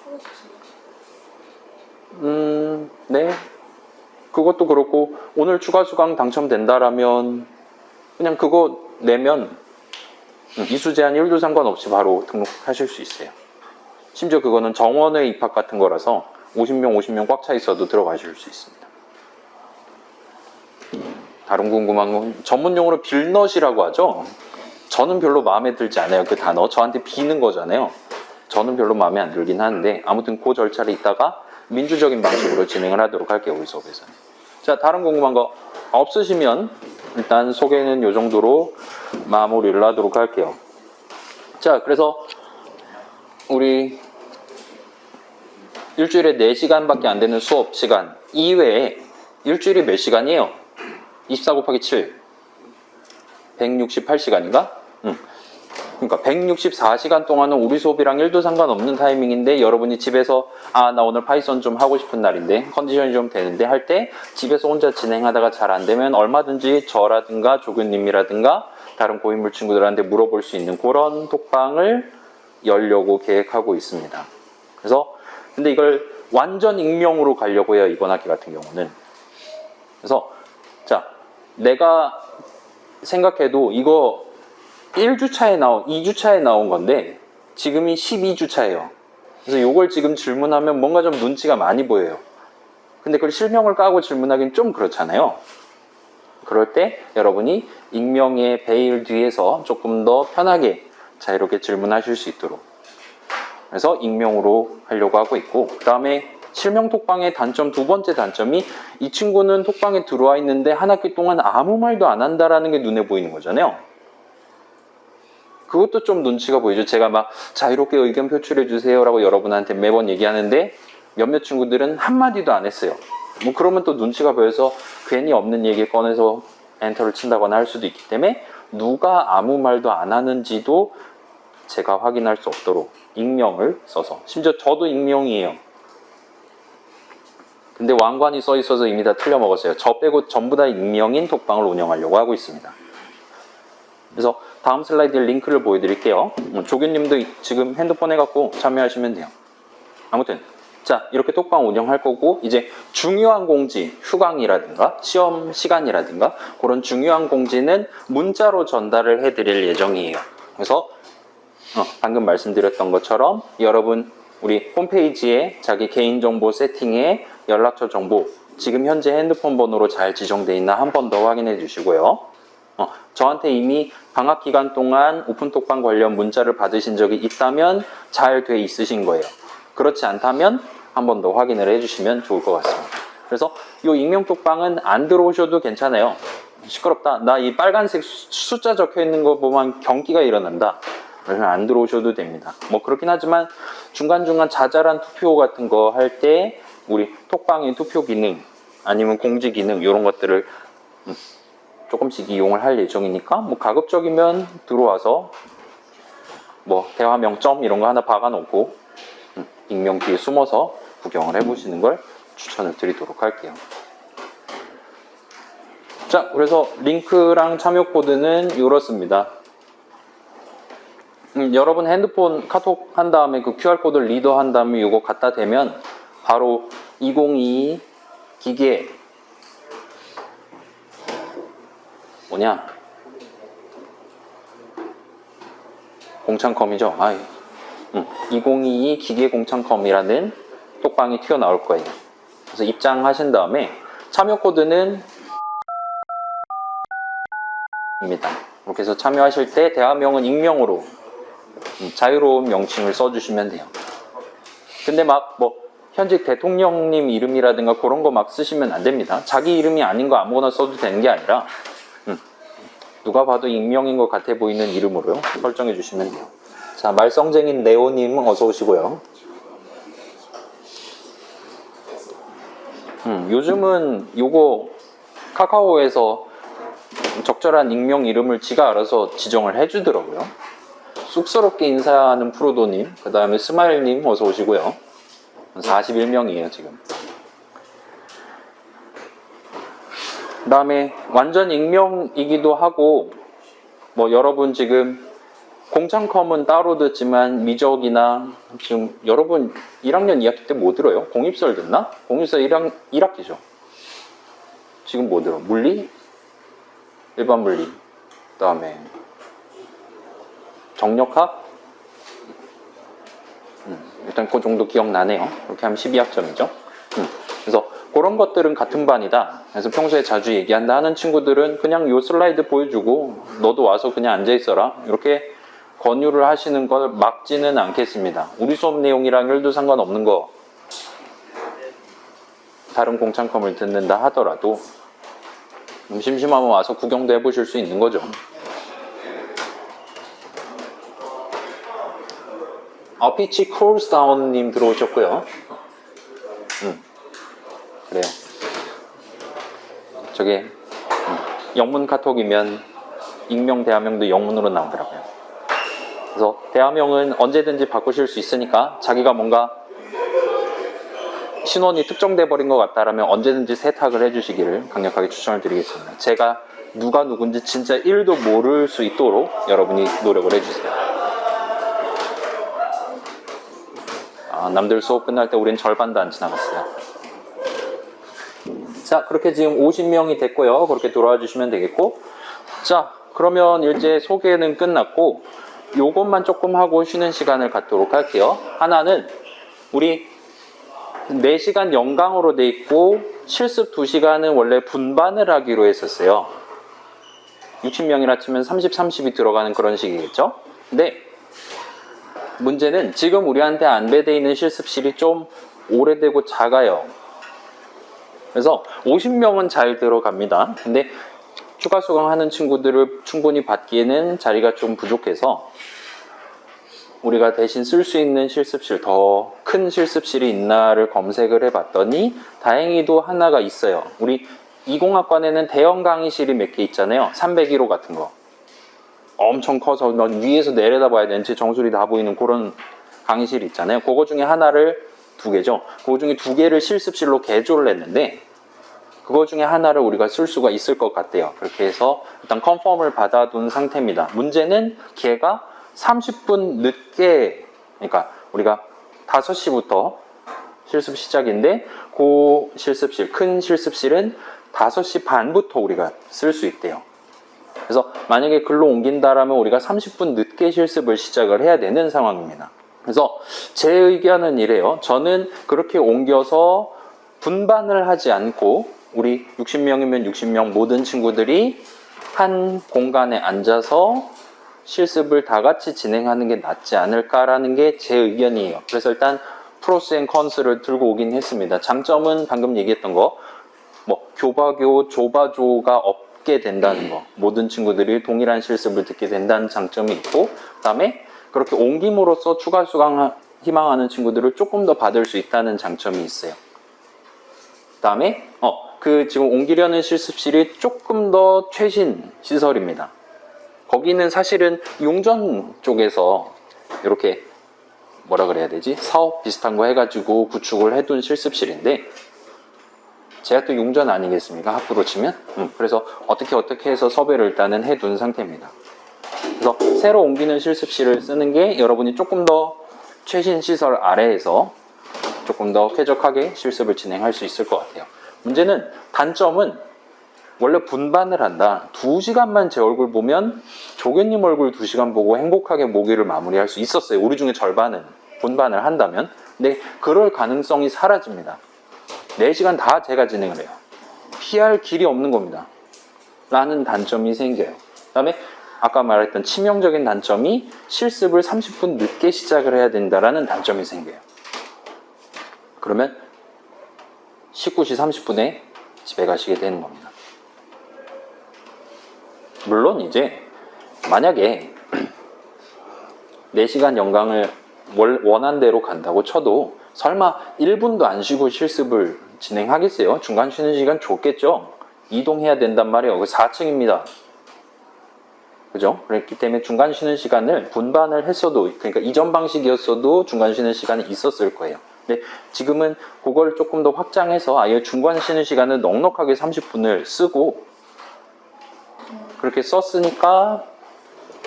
풀어주시나요? 네. 그것도 그렇고 오늘 추가 수강 당첨된다라면 그냥 그거 내면 이수 제한 1도 상관없이 바로 등록하실 수 있어요. 심지어 그거는 정원의 입학 같은 거라서 50명 꽉 차 있어도 들어가실 수 있습니다. 다른 궁금한 건 전문용어로 빌넛이라고 하죠. 저는 별로 마음에 들지 않아요. 그 단어 저한테 비는 거잖아요. 저는 별로 마음에 안 들긴 하는데 아무튼 그 절차를 이따가 민주적인 방식으로 진행을 하도록 할게요. 우리 수업에서는. 자, 다른 궁금한 거 없으시면 일단 소개는 이 정도로 마무리를 하도록 할게요. 자, 그래서 우리 일주일에 4시간밖에 안 되는 수업 시간 이외에 일주일이 몇 시간이에요? 24 곱하기 7 168시간인가? 그러니까 164시간 동안은 우리 수업이랑 1도 상관없는 타이밍인데 여러분이 집에서 나 오늘 파이썬 좀 하고 싶은 날인데 컨디션이 좀 되는데 할 때 집에서 혼자 진행하다가 잘 안 되면 얼마든지 저라든가 조교님이라든가 다른 고인물 친구들한테 물어볼 수 있는 그런 톡방을 열려고 계획하고 있습니다. 그래서 근데 이걸 완전 익명으로 가려고 해요. 이번 학기 같은 경우는. 그래서 자, 내가 생각해도 이거 2주차에 나온 건데 지금이 12주차예요. 그래서 이걸 지금 질문하면 뭔가 좀 눈치가 많이 보여요. 근데 그걸 실명을 까고 질문하기는 좀 그렇잖아요. 그럴 때 여러분이 익명의 베일 뒤에서 조금 더 편하게 자유롭게 질문하실 수 있도록 그래서 익명으로 하려고 하고 있고, 그 다음에 실명 톡방의 단점, 두 번째 단점이 이 친구는 톡방에 들어와 있는데 한 학기 동안 아무 말도 안 한다라는 게 눈에 보이는 거잖아요. 그것도 좀 눈치가 보이죠. 제가 막 자유롭게 의견 표출해 주세요라고 여러분한테 매번 얘기하는데 몇몇 친구들은 한마디도 안 했어요. 뭐 그러면 또 눈치가 보여서 괜히 없는 얘기 꺼내서 엔터를 친다거나 할 수도 있기 때문에 누가 아무 말도 안 하는지도 제가 확인할 수 없도록 익명을 써서, 심지어 저도 익명이에요. 근데 왕관이 써 있어서 이미 다 틀려 먹었어요. 저 빼고 전부 다 익명인 톡방을 운영하려고 하고 있습니다. 그래서 다음 슬라이드에 링크를 보여드릴게요. 조교님도 지금 핸드폰 해갖고 참여하시면 돼요. 아무튼 자, 이렇게 톡방 운영할 거고, 이제 중요한 공지, 휴강이라든가 시험 시간이라든가 그런 중요한 공지는 문자로 전달을 해드릴 예정이에요. 그래서 방금 말씀드렸던 것처럼 여러분 우리 홈페이지에 자기 개인정보 세팅에 연락처 정보 지금 현재 핸드폰 번호로 잘 지정되어 있나 한 번 더 확인해 주시고요. 저한테 이미 방학 기간 동안 오픈톡방 관련 문자를 받으신 적이 있다면 잘 돼 있으신 거예요. 그렇지 않다면 한 번 더 확인을 해주시면 좋을 것 같습니다. 그래서 이 익명톡방은 안 들어오셔도 괜찮아요. 시끄럽다. 나 이 빨간색 숫자 적혀 있는 거 보면 경기가 일어난다. 그래서 안 들어오셔도 됩니다. 뭐 그렇긴 하지만 중간중간 자잘한 투표 같은 거 할 때 우리 톡방의 투표 기능 아니면 공지 기능 이런 것들을 조금씩 이용을 할 예정이니까 뭐 가급적이면 들어와서 뭐 대화명점 이런 거 하나 박아놓고 익명 뒤에 숨어서 구경을 해보시는 걸 추천을 드리도록 할게요. 자, 그래서 링크랑 참여 코드는 이렇습니다. 여러분 핸드폰 카톡 한 다음에 그 QR코드 리더 한 다음에 이거 갖다 대면 바로 2022 기계 뭐냐? 공창컴이죠. 2022 기계공창컴이라는 톡방이 튀어나올 거예요. 그래서 입장하신 다음에 참여 코드는 입니다. 이렇게 해서 참여하실 때 대화명은 익명으로 자유로운 명칭을 써주시면 돼요. 근데 막 뭐 현직 대통령님 이름이라든가 그런 거 막 쓰시면 안 됩니다. 자기 이름이 아닌 거 아무거나 써도 되는 게 아니라 누가 봐도 익명인 것 같아 보이는 이름으로요 설정해 주시면 돼요. 자, 말썽쟁인 네오님 어서 오시고요. 요즘은 요거 카카오에서 적절한 익명 이름을 지가 알아서 지정을 해주더라고요. 쑥스럽게 인사하는 프로도님, 그 다음에 스마일님 어서 오시고요. 41명이에요 지금. 그 다음에 완전 익명이기도 하고 뭐 여러분 지금 공창컴은 따로 듣지만 미적이나 지금 여러분 1학년 2학기 때 뭐 들어요? 공입설 듣나? 공입설 1학기죠. 지금 뭐 들어? 물리? 일반 물리. 그 다음에 정력학? 일단 그 정도 기억나네요. 그렇게 하면 12학점이죠. 그래서 그런 것들은 같은 반이다. 그래서 평소에 자주 얘기한다 하는 친구들은 그냥 요 슬라이드 보여주고 너도 와서 그냥 앉아있어라. 이렇게 권유를 하시는 걸 막지는 않겠습니다. 우리 수업 내용이랑 1도 상관없는 거 다른 공창컴을 듣는다 하더라도 심심하면 와서 구경도 해보실 수 있는 거죠. 피치 콜스다운님 들어오셨고요. 그래요. 저게 영문 카톡이면 익명 대화명도 영문으로 나오더라고요. 그래서 대화명은 언제든지 바꾸실 수 있으니까 자기가 뭔가 신원이 특정돼 버린 것 같다라면 언제든지 세탁을 해주시기를 강력하게 추천을 드리겠습니다. 제가 누가 누군지 진짜 1도 모를 수 있도록 여러분이 노력을 해주세요. 남들 수업 끝날 때 우린 절반도 안 지나갔어요. 자, 그렇게 지금 50명이 됐고요. 그렇게 돌아와 주시면 되겠고, 자, 그러면 이제 소개는 끝났고 요것만 조금 하고 쉬는 시간을 갖도록 할게요. 하나는 우리 4시간 연강으로 돼 있고 실습 2시간은 원래 분반을 하기로 했었어요. 60명이라 치면 30, 30이 들어가는 그런 식이겠죠. 근데 문제는 지금 우리한테 안배되어 있는 실습실이 좀 오래되고 작아요. 그래서 50명은 잘 들어갑니다. 근데 추가 수강하는 친구들을 충분히 받기에는 자리가 좀 부족해서 우리가 대신 쓸 수 있는 실습실, 더 큰 실습실이 있나를 검색을 해봤더니 다행히도 하나가 있어요. 우리 이공학관에는 대형 강의실이 몇 개 있잖아요. 301호 같은 거. 엄청 커서 위에서 내려다봐야 되는 제 정수리 다 보이는 그런 강의실이 있잖아요. 그거 중에 하나를 2개죠. 그거 중에 2개를 실습실로 개조를 했는데 그거 중에 하나를 우리가 쓸 수가 있을 것 같아요. 그렇게 해서 일단 컨펌을 받아둔 상태입니다. 문제는 걔가 30분 늦게, 그러니까 우리가 5시부터 실습 시작인데 그 실습실, 큰 실습실은 5시 반부터 우리가 쓸 수 있대요. 그래서 만약에 글로 옮긴다라면 우리가 30분 늦게 실습을 시작을 해야 되는 상황입니다. 그래서 제 의견은 이래요. 저는 그렇게 옮겨서 분반을 하지 않고 우리 60명이면 60명 모든 친구들이 한 공간에 앉아서 실습을 다 같이 진행하는 게 낫지 않을까라는 게 제 의견이에요. 그래서 일단 프로스 앤 컨스를 들고 오긴 했습니다. 장점은 방금 얘기했던 거, 뭐 교바교, 조바조가 없게 된다는 거, 모든 친구들이 동일한 실습을 듣게 된다는 장점이 있고, 그 다음에 그렇게 옮김으로써 추가 수강 희망하는 친구들을 조금 더 받을 수 있다는 장점이 있어요. 그 다음에 그 지금 옮기려는 실습실이 조금 더 최신 시설입니다. 거기는 사실은 용전 쪽에서 이렇게 뭐라 그래야 되지? 사업 비슷한 거 해가지고 구축을 해둔 실습실인데 제가 또 용전 아니겠습니까? 학부로 치면. 그래서 어떻게 해서 섭외를 일단은 해둔 상태입니다. 그래서 새로 옮기는 실습실을 쓰는 게 여러분이 조금 더 최신 시설 아래에서 조금 더 쾌적하게 실습을 진행할 수 있을 것 같아요. 문제는 단점은 원래 분반을 한다. 2시간만 제 얼굴 보면 조교님 얼굴 2시간 보고 행복하게 모기를 마무리할 수 있었어요. 우리 중에 절반은 분반을 한다면. 근데 그럴 가능성이 사라집니다. 4시간 다 제가 진행을 해요. 피할 길이 없는 겁니다. 라는 단점이 생겨요. 그 다음에 아까 말했던 치명적인 단점이 실습을 30분 늦게 시작을 해야 된다라는 단점이 생겨요. 그러면 19시 30분에 집에 가시게 되는 겁니다. 물론 이제 만약에 4시간 연강을 원한 대로 간다고 쳐도 설마 1분도 안 쉬고 실습을 진행하겠어요? 중간 쉬는 시간 줬겠죠? 이동해야 된단 말이에요. 그 4층입니다. 그죠? 그렇기 때문에 중간 쉬는 시간을 분반을 했어도, 그러니까 이전 방식이었어도 중간 쉬는 시간이 있었을 거예요. 근데 지금은 그걸 조금 더 확장해서 아예 중간 쉬는 시간을 넉넉하게 30분을 쓰고 그렇게 썼으니까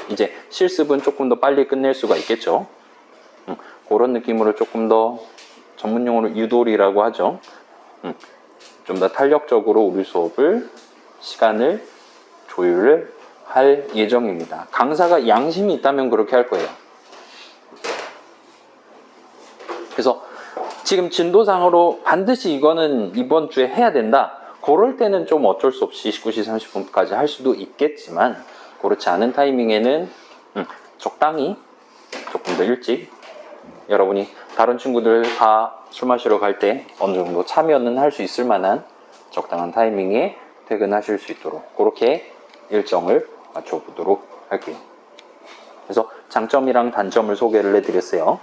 이제 실습은 조금 더 빨리 끝낼 수가 있겠죠. 그런 느낌으로 조금 더 전문용어로 유도리라고 하죠. 좀 더 탄력적으로 우리 수업을 시간을 조율을 할 예정입니다. 강사가 양심이 있다면 그렇게 할 거예요. 그래서 지금 진도상으로 반드시 이거는 이번 주에 해야 된다. 그럴 때는 좀 어쩔 수 없이 19시 30분까지 할 수도 있겠지만 그렇지 않은 타이밍에는 적당히 조금 더 일찍 여러분이 다른 친구들 다 술 마시러 갈 때 어느 정도 참여는 할 수 있을 만한 적당한 타이밍에 퇴근하실 수 있도록 그렇게 일정을 맞춰보도록 할게요. 그래서 장점이랑 단점을 소개를 해드렸어요.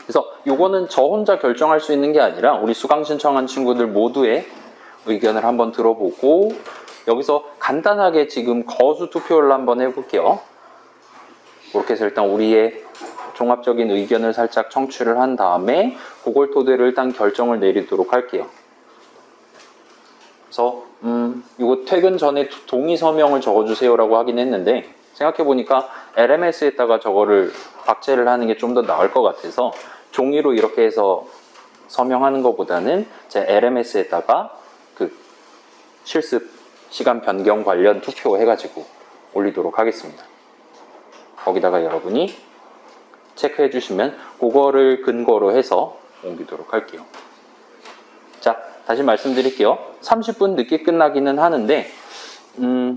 그래서 요거는 저 혼자 결정할 수 있는 게 아니라 우리 수강 신청한 친구들 모두의 의견을 한번 들어보고 여기서 간단하게 지금 거수 투표를 한번 해볼게요. 그렇게 해서 일단 우리의 종합적인 의견을 살짝 청취를 한 다음에 그걸 토대로 일단 결정을 내리도록 할게요. 그래서 이거 퇴근 전에 동의 서명을 적어주세요라고 하긴 했는데 생각해보니까 LMS에다가 저거를 박제를 하는 게 좀 더 나을 것 같아서 종이로 이렇게 해서 서명하는 것보다는 제 LMS에다가 그 실습 시간 변경 관련 투표 해가지고 올리도록 하겠습니다. 거기다가 여러분이 체크해 주시면 그거를 근거로 해서 옮기도록 할게요. 자, 다시 말씀드릴게요. 30분 늦게 끝나기는 하는데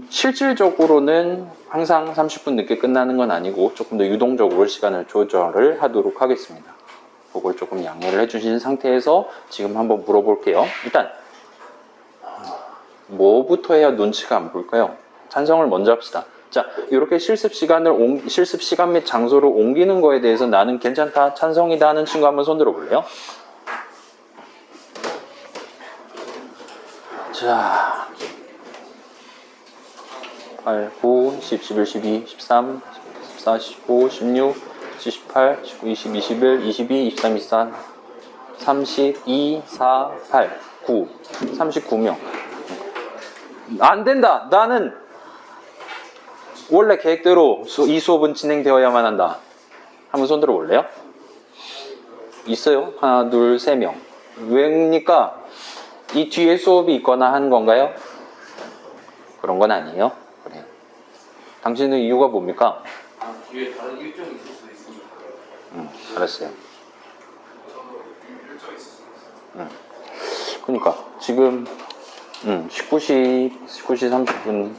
실질적으로는 항상 30분 늦게 끝나는 건 아니고 조금 더 유동적으로 시간을 조절을 하도록 하겠습니다. 그걸 조금 양해를 해주신 상태에서 지금 한번 물어볼게요. 일단 뭐부터 해야 눈치가 안 볼까요? 찬성을 먼저 합시다. 자, 이렇게 실습 시간 및 장소를 옮기는 거에 대해서 나는 괜찮다, 찬성이다 하는 친구 한번 손 들어볼래요? 자, 8, 9, 10, 11, 12, 13, 14, 15, 16, 18, 19, 20, 21, 22, 23, 24, 32, 4, 8, 9, 39명. 안 된다. 나는 원래 계획대로 이 수업은 진행되어야만 한다. 한번 손 들어 볼래요? 있어요? 하나, 둘, 세 명. 왜입니까? 이 뒤에 수업이 있거나 한 건가요? 그런 건 아니에요. 그래요. 당신은 이유가 뭡니까? 뒤에 다른 일정이 있을 수도 있으니까. 알았어요. 저도 일정이 있을 수도 있어요. 그러니까 지금 19시 30분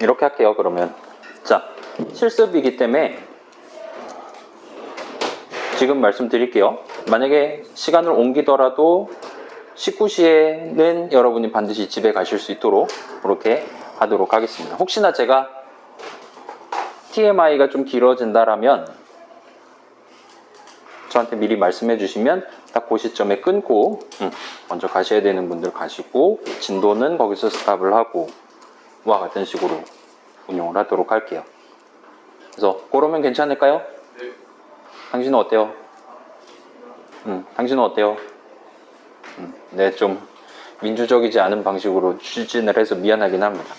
이렇게 할게요. 그러면 자, 실습이기 때문에 지금 말씀드릴게요. 만약에 시간을 옮기더라도 19시에는 여러분이 반드시 집에 가실 수 있도록 그렇게 하도록 하겠습니다. 혹시나 제가 TMI가 좀 길어진다라면 저한테 미리 말씀해 주시면 딱 그 시점에 끊고 먼저 가셔야 되는 분들 가시고 진도는 거기서 스탑을 하고 와 같은 식으로 운영을 하도록 할게요. 그래서 그러면 괜찮을까요? 네. 당신은 어때요? 당신은 어때요? 네, 좀 민주적이지 않은 방식으로 추진을 해서 미안하긴 합니다.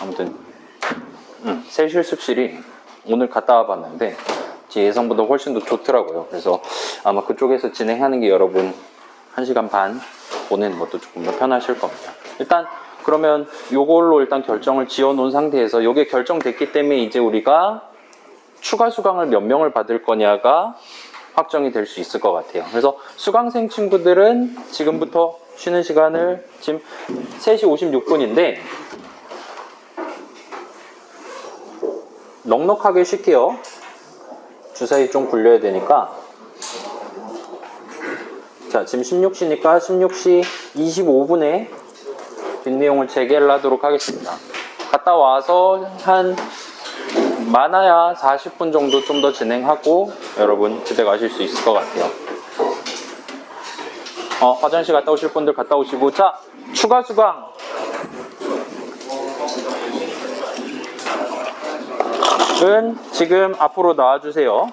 아무튼 새 실습실이 오늘 갔다 와봤는데 제 예상보다 훨씬 더 좋더라고요. 그래서 아마 그쪽에서 진행하는 게 여러분 1시간 반 보내는 것도 조금 더 편하실 겁니다. 일단 그러면 요걸로 일단 결정을 지어 놓은 상태에서 요게 결정됐기 때문에 이제 우리가 추가 수강을 몇 명을 받을 거냐가 확정이 될 수 있을 것 같아요. 그래서 수강생 친구들은 지금부터 쉬는 시간을 지금 3시 56분인데 넉넉하게 쉴게요. 주사위 좀 굴려야 되니까. 자, 지금 16시니까 16시 25분에 뒷내용을 재개를 하도록 하겠습니다. 갔다 와서 한 많아야 40분 정도 좀 더 진행하고 여러분 집에 가실 수 있을 것 같아요. 화장실 갔다 오실 분들 갔다 오시고. 자, 추가 수강 은 지금 앞으로 나와주세요.